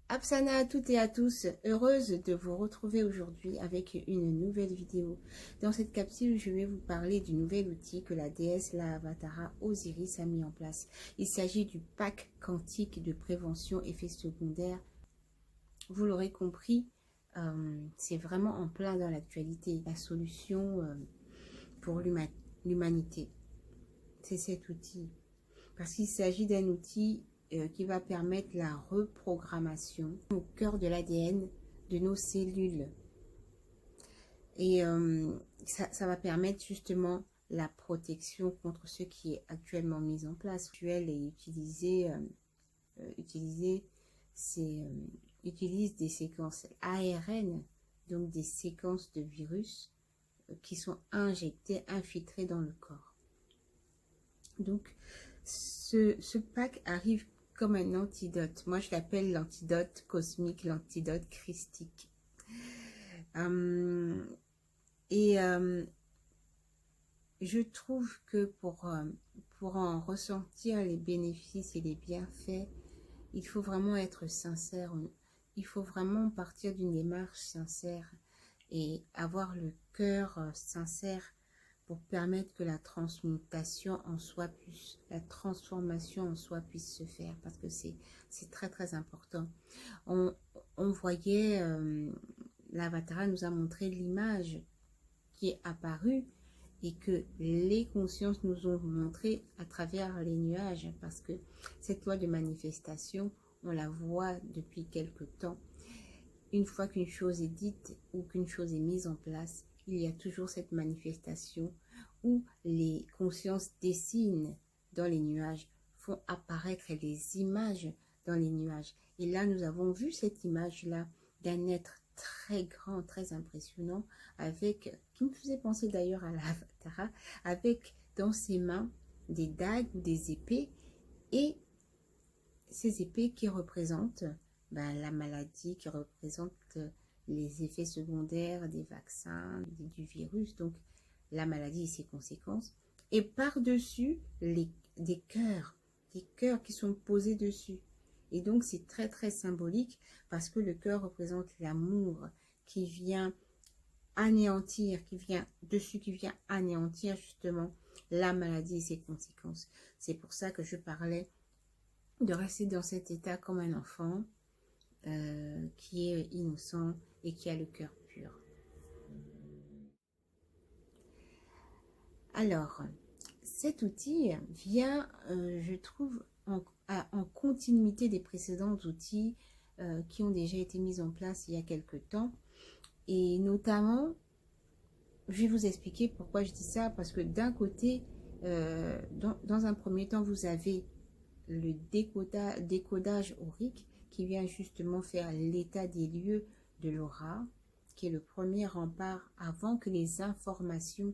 Apsana à toutes et à tous, heureuse de vous retrouver aujourd'hui avec une nouvelle vidéo. Dans cette capsule, je vais vous parler du nouvel outil que la déesse Avatara Osiris a mis en place. Il s'agit du pack quantique de prévention effets secondaires. Vous l'aurez compris, c'est vraiment en plein dans l'actualité. La solution pour l'humanité, c'est cet outil. Parce qu'il s'agit d'un outil qui va permettre la reprogrammation au cœur de l'ADN de nos cellules. Et ça va permettre justement la protection contre ce qui est actuellement mis en place. Et utilise des séquences ARN, donc des séquences de virus qui sont injectées, infiltrées dans le corps. Donc, ce pack arrive comme un antidote. Moi, je l'appelle l'antidote cosmique, l'antidote christique. Je trouve que pour en ressentir les bénéfices et les bienfaits, il faut vraiment être sincère. Il faut vraiment partir d'une démarche sincère et avoir le cœur sincère pour permettre que la transmutation en soi puisse, la transformation en soi puisse se faire, parce que c'est très très important. On voyait, l'Avatara nous a montré l'image qui est apparue et que les consciences nous ont montré à travers les nuages, parce que cette loi de manifestation, on la voit depuis quelque temps. Une fois qu'une chose est dite ou qu'une chose est mise en place, il y a toujours cette manifestation où les consciences dessinent dans les nuages, font apparaître les images dans les nuages. Et là, nous avons vu cette image-là d'un être très grand, très impressionnant, qui me faisait penser d'ailleurs à l'Avatara, avec dans ses mains des dagues ou des épées, et ces épées qui représentent la maladie, qui représentent les effets secondaires des vaccins, du virus, donc la maladie et ses conséquences. Et par-dessus, des cœurs qui sont posés dessus. Et donc, c'est très, très symbolique parce que le cœur représente l'amour qui vient anéantir, qui vient anéantir justement la maladie et ses conséquences. C'est pour ça que je parlais de rester dans cet état comme un enfant qui est innocent et qui a le cœur pur. Alors, cet outil vient, je trouve, en continuité des précédents outils qui ont déjà été mis en place il y a quelque temps. Et notamment, je vais vous expliquer pourquoi je dis ça, parce que d'un côté, dans un premier temps, vous avez le décodage aurique qui vient justement faire l'état des lieux de l'aura, qui est le premier rempart avant que les informations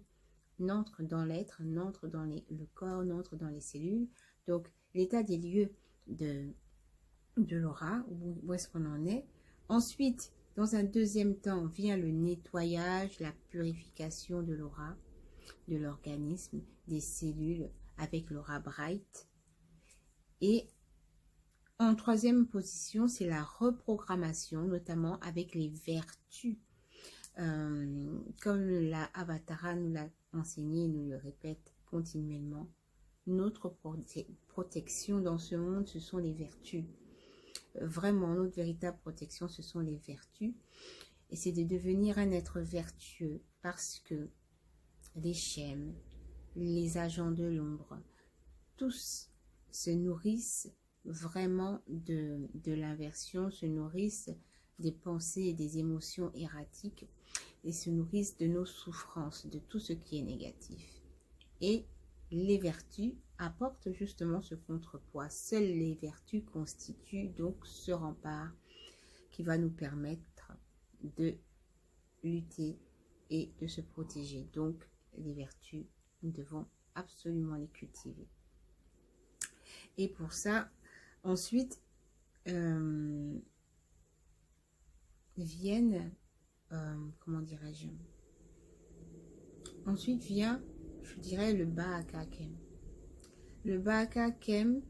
n'entrent dans l'être, n'entrent dans le corps, n'entrent dans les cellules. Donc, l'état des lieux de l'aura, où est-ce qu'on en est. Ensuite, dans un deuxième temps, vient le nettoyage, la purification de l'aura, de l'organisme, des cellules avec l'aura bright. Et en troisième position, c'est la reprogrammation, notamment avec les vertus. Comme la Avatara nous l'a enseigné, nous le répète continuellement, notre protection dans ce monde, ce sont les vertus. Vraiment, notre véritable protection, ce sont les vertus. Et c'est de devenir un être vertueux parce que les schèmes, les agents de l'ombre, tous se nourrissent vraiment de l'inversion, se nourrissent des pensées et des émotions erratiques et se nourrissent de nos souffrances, de tout ce qui est négatif. Et les vertus apportent justement ce contrepoids. Seules les vertus constituent donc ce rempart qui va nous permettre de lutter et de se protéger. Donc, les vertus, nous devons absolument les cultiver. Et pour ça, ensuite, comment dirais-je, ensuite vient, je dirais, le Bahaka Kem. Le Bahaka Kem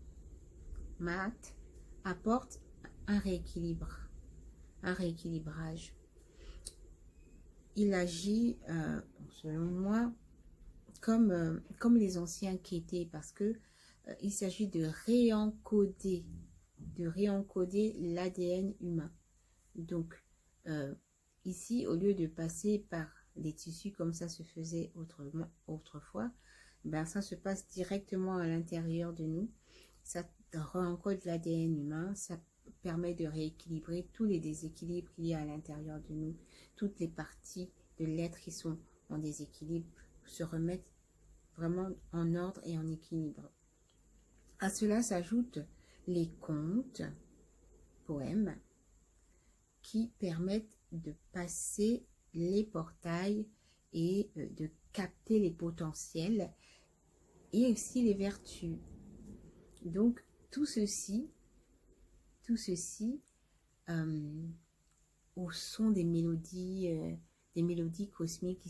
Mat apporte un rééquilibrage. Il agit, selon moi, comme les anciens qui étaient, parce que il s'agit de réencoder l'ADN humain. Donc, ici, au lieu de passer par les tissus comme ça se faisait autrefois, ben ça se passe directement à l'intérieur de nous. Ça réencode l'ADN humain, ça permet de rééquilibrer tous les déséquilibres qu'il y a à l'intérieur de nous. Toutes les parties de l'être qui sont en déséquilibre se remettent vraiment en ordre et en équilibre. À cela s'ajoutent les contes, poèmes, qui permettent de passer les portails et de capter les potentiels et aussi les vertus. Donc tout ceci au son des mélodies cosmiques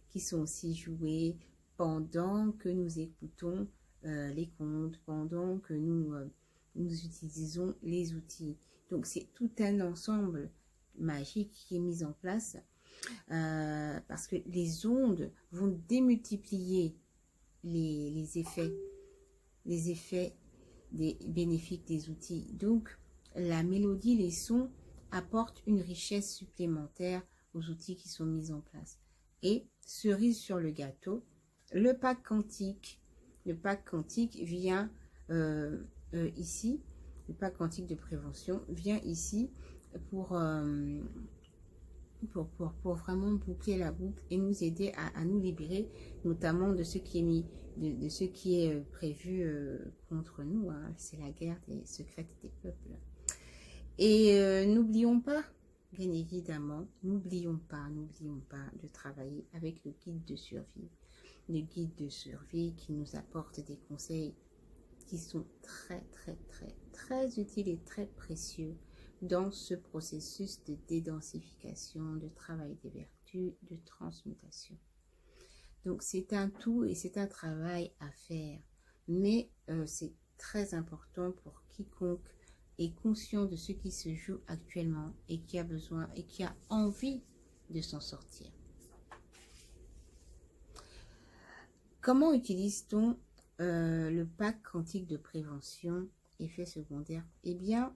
qui sont aussi jouées pendant que nous écoutons les contes, pendant que nous utilisons les outils. Donc c'est tout un ensemble magique qui est mis en place parce que les ondes vont démultiplier les effets des bénéfiques des outils. Donc la mélodie, les sons apportent une richesse supplémentaire aux outils qui sont mis en place. Et cerise sur le gâteau, le pack quantique. Le pack quantique vient ici, le pack quantique de prévention vient ici pour vraiment boucler la boucle et nous aider à nous libérer, notamment de ce qui est mis, de ce qui est prévu contre nous. Hein. C'est la guerre des secrètes des peuples. Et n'oublions pas, bien évidemment, n'oublions pas de travailler avec le guide de survie. Le guide de survie qui nous apporte des conseils qui sont très utiles et très précieux dans ce processus de dédensification, de travail des vertus, de transmutation. Donc c'est un tout et c'est un travail à faire, mais c'est très important pour quiconque est conscient de ce qui se joue actuellement et qui a besoin et qui a envie de s'en sortir. Comment utilise-t-on le pack quantique de prévention, effet secondaire? Eh bien,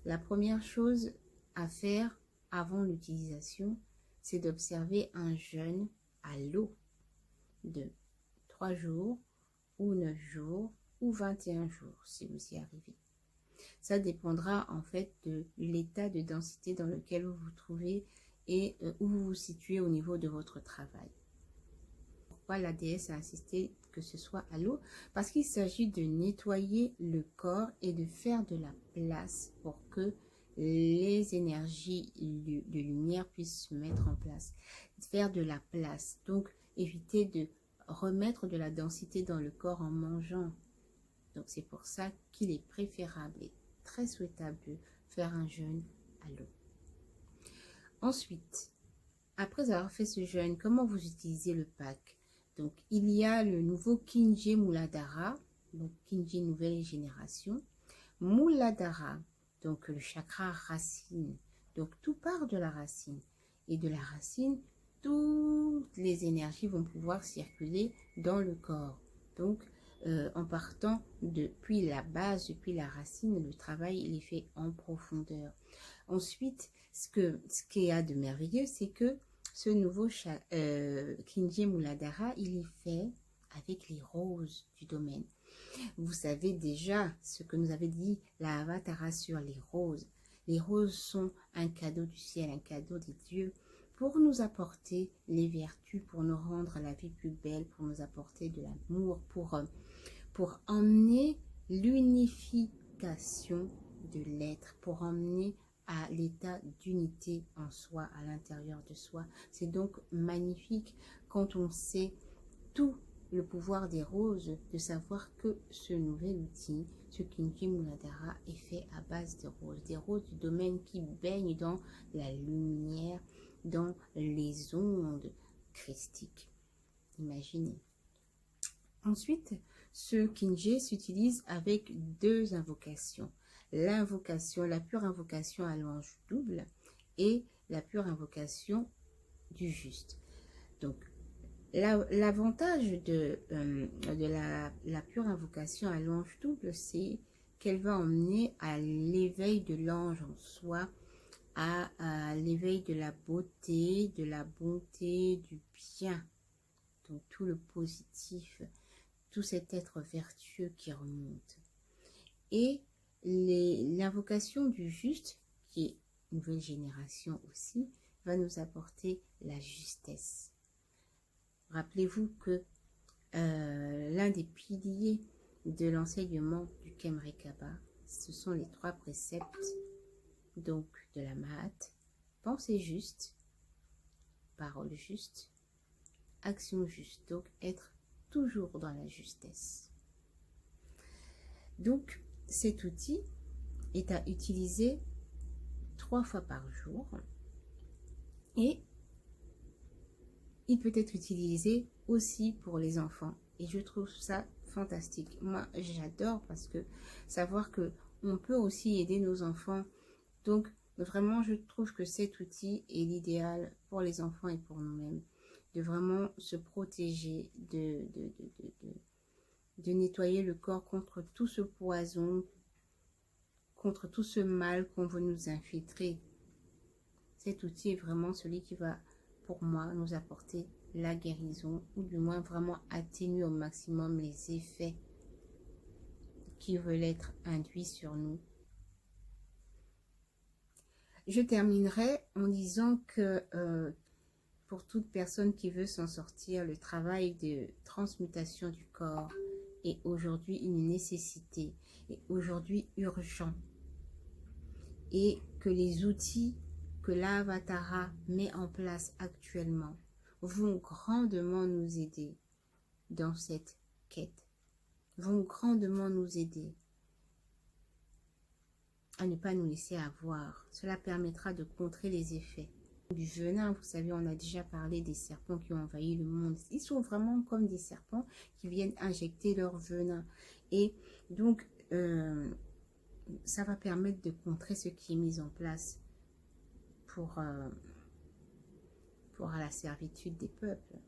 la première chose à faire avant l'utilisation, c'est d'observer un jeûne à l'eau de 3 jours ou 9 jours ou 21 jours si vous y arrivez. Ça dépendra en fait de l'état de densité dans lequel vous vous trouvez et où vous vous situez au niveau de votre travail. Pourquoi la déesse a insisté que ce soit à l'eau? Parce qu'il s'agit de nettoyer le corps et de faire de la place pour que les énergies de lumière puissent se mettre en place. Faire de la place, donc éviter de remettre de la densité dans le corps en mangeant. Donc c'est pour ça qu'il est préférable et très souhaitable de faire un jeûne à l'eau. Ensuite, après avoir fait ce jeûne, comment vous utilisez le pack? Donc il y a le nouveau Kinje Muladhara, donc Kinje nouvelle génération. Muladhara, donc le chakra racine. Donc tout part de la racine. Et de la racine, toutes les énergies vont pouvoir circuler dans le corps. Donc en partant depuis la base, depuis la racine, le travail il est fait en profondeur. Ensuite, ce qu'il y a de merveilleux, c'est que ce nouveau Kinje Muladhara, il est fait avec les roses du domaine. Vous savez déjà ce que nous avait dit la Avatara sur les roses. Les roses sont un cadeau du ciel, un cadeau des dieux pour nous apporter les vertus, pour nous rendre la vie plus belle, pour nous apporter de l'amour, pour emmener l'unification de l'être, pour emmener à l'état d'unité en soi, à l'intérieur de soi. C'est donc magnifique quand on sait tout le pouvoir des roses, de savoir que ce nouvel outil, ce Kinje Muladhara, est fait à base de des roses du domaine qui baignent dans la lumière, dans les ondes christiques. Imaginez. Ensuite, ce Kinje s'utilise avec 2 invocations. l'invocation, la pure invocation à l'ange double et la pure invocation du juste. Donc, l'avantage de la pure invocation à l'ange double, c'est qu'elle va emmener à l'éveil de l'ange en soi, à l'éveil de la beauté, de la bonté, du bien, donc tout le positif, tout cet être vertueux qui remonte. Et l'invocation du juste, qui est nouvelle génération aussi, va nous apporter la justesse. Rappelez-vous que l'un des piliers de l'enseignement du Kemrekaba, ce sont les 3 préceptes donc de la Mahat: pensée juste, parole juste, action juste. Donc être toujours dans la justesse. Donc cet outil est à utiliser 3 fois par jour et il peut être utilisé aussi pour les enfants. Et je trouve ça fantastique. Moi, j'adore parce que savoir que on peut aussi aider nos enfants. Donc, vraiment, je trouve que cet outil est l'idéal pour les enfants et pour nous-mêmes. De vraiment se protéger, de nettoyer le corps contre tout ce poison, contre tout ce mal qu'on veut nous infiltrer. Cet outil est vraiment celui qui va, pour moi, nous apporter la guérison, ou du moins vraiment atténuer au maximum les effets qui veulent être induits sur nous. Je terminerai en disant que pour toute personne qui veut s'en sortir, le travail de transmutation du corps est aujourd'hui une nécessité, et aujourd'hui urgent. Et que les outils que l'Avatara met en place actuellement vont grandement nous aider dans cette quête, vont grandement nous aider à ne pas nous laisser avoir. Cela permettra de contrer les effets du venin. Vous savez, on a déjà parlé des serpents qui ont envahi le monde. Ils sont vraiment comme des serpents qui viennent injecter leur venin. Et donc, ça va permettre de contrer ce qui est mis en place pour la servitude des peuples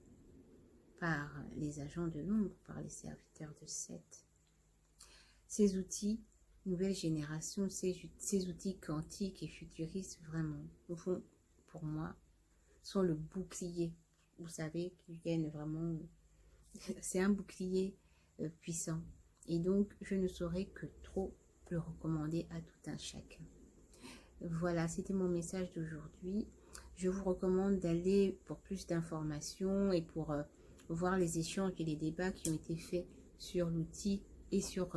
par les agents de l'ombre, par les serviteurs de Seth. Ces outils, nouvelle génération, ces outils quantiques et futuristes, vraiment, vont, pour moi, sont le bouclier. Vous savez, qui viennent vraiment... C'est un bouclier puissant. Et donc, je ne saurais que trop le recommander à tout un chacun. Voilà, c'était mon message d'aujourd'hui. Je vous recommande d'aller pour plus d'informations et pour voir les échanges et les débats qui ont été faits sur l'outil et sur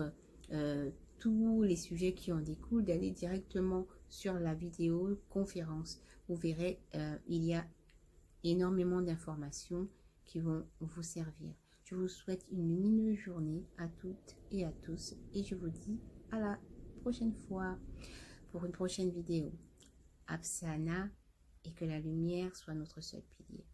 tous les sujets qui en découlent, d'aller directement sur la vidéo conférence. Vous verrez, il y a énormément d'informations qui vont vous servir. Je vous souhaite une lumineuse journée à toutes et à tous et je vous dis à la prochaine fois pour une prochaine vidéo. Apsana, et que la lumière soit notre seul pilier.